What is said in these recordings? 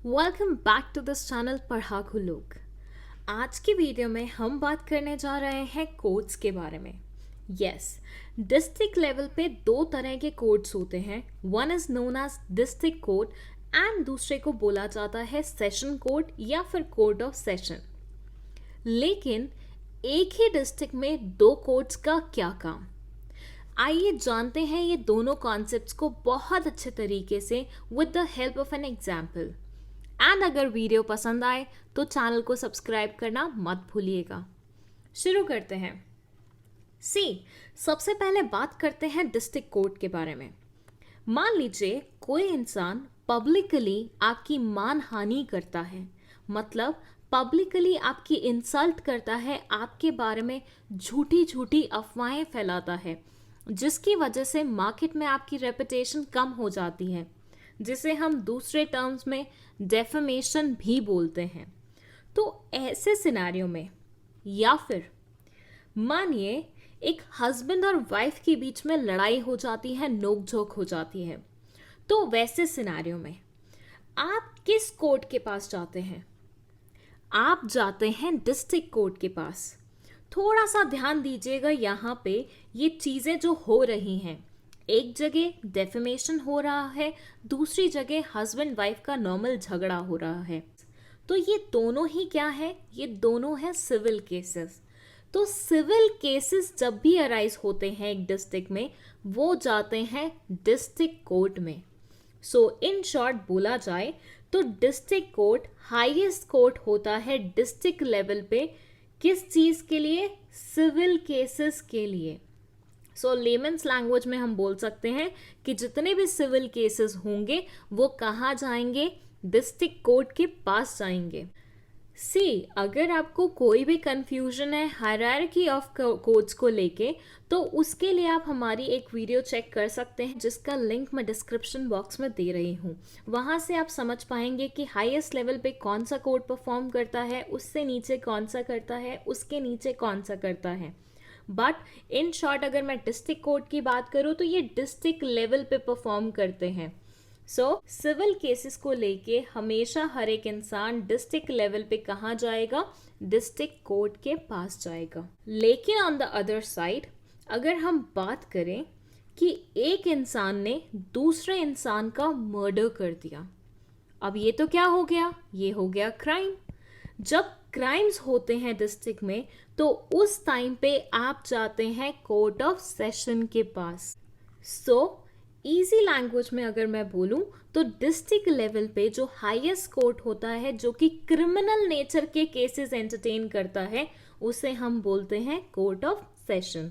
Welcome back to this channel पढ़ाकू लोग। आज की वीडियो में हम बात करने जा रहे हैं कोड्स के बारे में। यस, डिस्ट्रिक्ट लेवल पे दो तरह के कोड्स होते हैं। One is known as district code and दूसरे को बोला जाता है सेशन कोड या फिर कोड ऑफ सेशन। लेकिन एक ही डिस्ट्रिक्ट में दो कोड्स का क्या काम, आइए जानते हैं ये दोनों कॉन्सेप्ट्स को बहुत अच्छे तरीके से with the help of an example. And अगर वीडियो पसंद आए तो चैनल को सब्सक्राइब करना मत भूलिएगा। शुरू करते हैं। सबसे पहले बात करते हैं डिस्ट्रिक्ट कोड के बारे में। मान लीजिए कोई इंसान पब्लिकली आपकी मानहानि करता है, मतलब पब्लिकली आपकी इंसल्ट करता है, आपके बारे में झूठी झूठी अफवाहें फैलाता है, जिसकी वजह से मार्केट में आपकी रेपुटेशन कम हो जाती है, जिसे हम दूसरे टर्म्स में डेफेमेशन भी बोलते हैं। तो ऐसे सिनेरियो में, या फिर मानिए एक हस्बैंड और वाइफ के बीच में लड़ाई हो जाती है, नोकझोंक हो जाती है, तो वैसे सिनेरियो में आप किस कोर्ट के पास जाते हैं? आप जाते हैं डिस्ट्रिक्ट कोर्ट के पास। थोड़ा सा ध्यान दीजिएगा, यहाँ पे ये चीज़ें जो हो रही हैं, एक जगह डेफेमेशन हो रहा है, दूसरी जगह हस्बैंड वाइफ का नॉर्मल झगड़ा हो रहा है। तो ये दोनों ही क्या है? ये दोनों है सिविल केसेस। तो सिविल केसेस जब भी अराइज होते हैं एक डिस्ट्रिक्ट में, वो जाते हैं डिस्ट्रिक्ट कोर्ट में। सो इन शॉर्ट बोला जाए तो डिस्ट्रिक्ट कोर्ट हाईएस्ट कोर्ट होता है डिस्ट्रिक्ट लेवल पे। किस चीज़ के लिए? सिविल केसेस के लिए। सो लेमन्स लैंग्वेज में हम बोल सकते हैं कि जितने भी सिविल केसेस होंगे वो कहाँ जाएंगे? डिस्ट्रिक्ट कोर्ट के पास जाएंगे। अगर आपको कोई भी कंफ्यूजन है हायरार्की ऑफ कोड्स को लेके, तो उसके लिए आप हमारी एक वीडियो चेक कर सकते हैं, जिसका लिंक मैं डिस्क्रिप्शन बॉक्स में दे रही हूँ। वहाँ से आप समझ पाएंगे कि हाईएस्ट लेवल पे कौन सा कोड परफॉर्म करता है, उससे नीचे कौन सा करता है, उसके नीचे कौन सा करता है। बट इन शॉर्ट अगर मैं डिस्ट्रिक्ट कोर्ट की बात करूँ तो ये डिस्ट्रिक्ट लेवल पे परफॉर्म करते हैं। सिविल केसेस को लेके हमेशा हर एक इंसान डिस्ट्रिक्ट लेवल पे कहाँ जाएगा? डिस्ट्रिक्ट कोर्ट के पास जाएगा। लेकिन ऑन द अदर साइड अगर हम बात करें कि एक इंसान ने दूसरे इंसान का मर्डर कर दिया, अब ये तो क्या हो गया? ये हो गया क्राइम। जब क्राइम्स होते हैं डिस्ट्रिक्ट में, तो उस टाइम पे आप जाते हैं कोर्ट ऑफ सेशन के पास। इजी लैंग्वेज में अगर मैं बोलूं तो डिस्ट्रिक्ट लेवल पे जो हाईएस्ट कोर्ट होता है, जो कि क्रिमिनल नेचर के केसेस एंटरटेन करता है, उसे हम बोलते हैं court of session.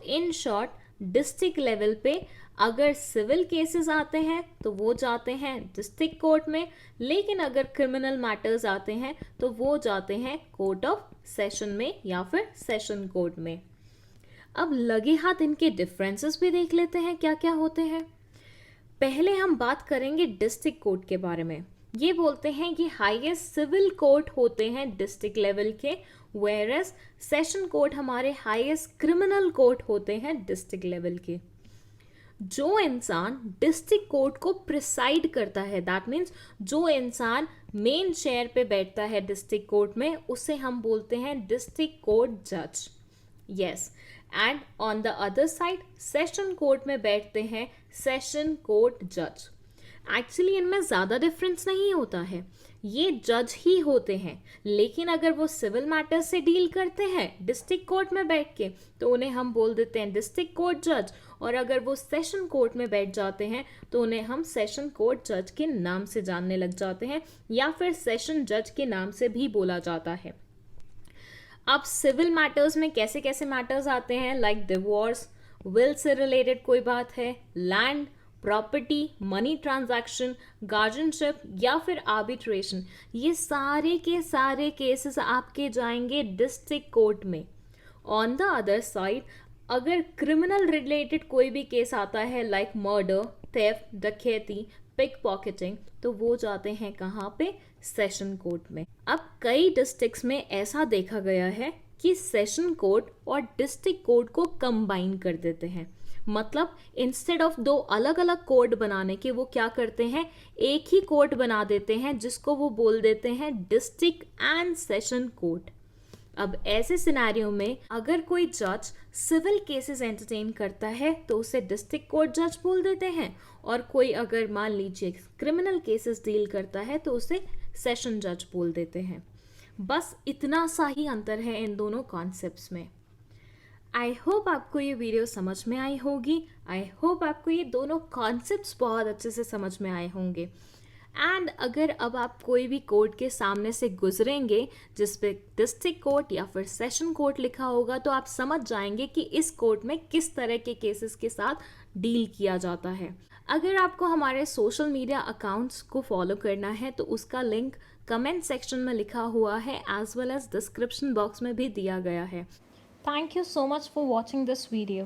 In short district level पे अगर सिविल केसेस आते हैं तो वो जाते हैं डिस्ट्रिक्ट कोर्ट में, लेकिन अगर क्रिमिनल मैटर्स आते हैं तो वो जाते हैं कोर्ट ऑफ सेशन में या फिर सेशन कोर्ट में। अब लगे हाथ इनके डिफरेंसेस भी देख लेते हैं क्या क्या होते हैं। पहले हम बात करेंगे डिस्ट्रिक्ट कोर्ट के बारे में। ये बोलते हैं कि हाईएस्ट सिविल कोर्ट होते हैं डिस्ट्रिक्ट लेवल के, वेयरएज सेशन कोर्ट हमारे हाईएस्ट क्रिमिनल कोर्ट होते हैं डिस्ट्रिक्ट लेवल के। जो इंसान डिस्ट्रिक्ट कोर्ट को प्रिसाइड करता है, दैट मीन्स जो इंसान मेन चेयर पे बैठता है डिस्ट्रिक्ट कोर्ट में, उसे हम बोलते हैं डिस्ट्रिक्ट कोर्ट जज। Yes, and on the other side session court में बैठते हैं सेशन कोर्ट जज। एक्चुअली इनमें ज़्यादा डिफरेंस नहीं होता है, ये जज ही होते हैं, लेकिन अगर वो सिविल मैटर्स से डील करते हैं डिस्ट्रिक्ट कोर्ट में बैठ के, तो उन्हें हम बोल देते हैं डिस्ट्रिक्ट कोर्ट जज। और अगर वो सेशन कोर्ट में बैठ जाते हैं तो उन्हें हम सेशन कोर्ट जज के नाम से जानने लग जाते हैं, या फिर सेशन जज के नाम से भी बोला जाता है। अब सिविल मैटर्स में कैसे कैसे मैटर्स आते हैं, like divorce, will say related कोई बात है, land, property, money transaction, guardianship या फिर आर्बिट्रेशन, ये सारे के सारे केसेस आपके जाएंगे डिस्ट्रिक्ट कोर्ट में। ऑन द अदर साइड अगर क्रिमिनल रिलेटेड कोई भी केस आता है, लाइक मर्डर, थेफ्ट, डकैती, पिक पॉकेटिंग, तो वो जाते हैं कहाँ पे? सेशन कोर्ट में। अब कई डिस्ट्रिक्ट्स में ऐसा देखा गया है कि सेशन कोर्ट और डिस्ट्रिक्ट कोर्ट को कंबाइन कर देते हैं, मतलब इंस्टेड ऑफ दो अलग अलग कोर्ट बनाने के वो क्या करते हैं, एक ही कोर्ट बना देते हैं जिसको वो बोल देते हैं डिस्ट्रिक्ट एंड सेशन कोर्ट। अब ऐसे सिनेरियो में अगर कोई जज सिविल केसेस एंटरटेन करता है तो उसे डिस्ट्रिक्ट कोर्ट जज बोल देते हैं, और कोई अगर मान लीजिए क्रिमिनल केसेस डील करता है तो उसे सेशन जज बोल देते हैं। बस इतना सा ही अंतर है इन दोनों कॉन्सेप्ट्स में। आई होप आपको ये वीडियो समझ में आई होगी। आई होप आपको ये दोनों कॉन्सेप्ट्स बहुत अच्छे से समझ में आए होंगे। एंड अगर अब आप कोई भी कोर्ट के सामने से गुजरेंगे जिस पे डिस्ट्रिक्ट कोर्ट या फिर सेशन कोर्ट लिखा होगा तो आप समझ जाएंगे कि इस कोर्ट में किस तरह के केसेस के साथ डील किया जाता है। अगर आपको हमारे सोशल मीडिया अकाउंट्स को फॉलो करना है तो उसका लिंक कमेंट सेक्शन में लिखा हुआ है, as well as description box में भी दिया गया है। Thank you so much for watching this video.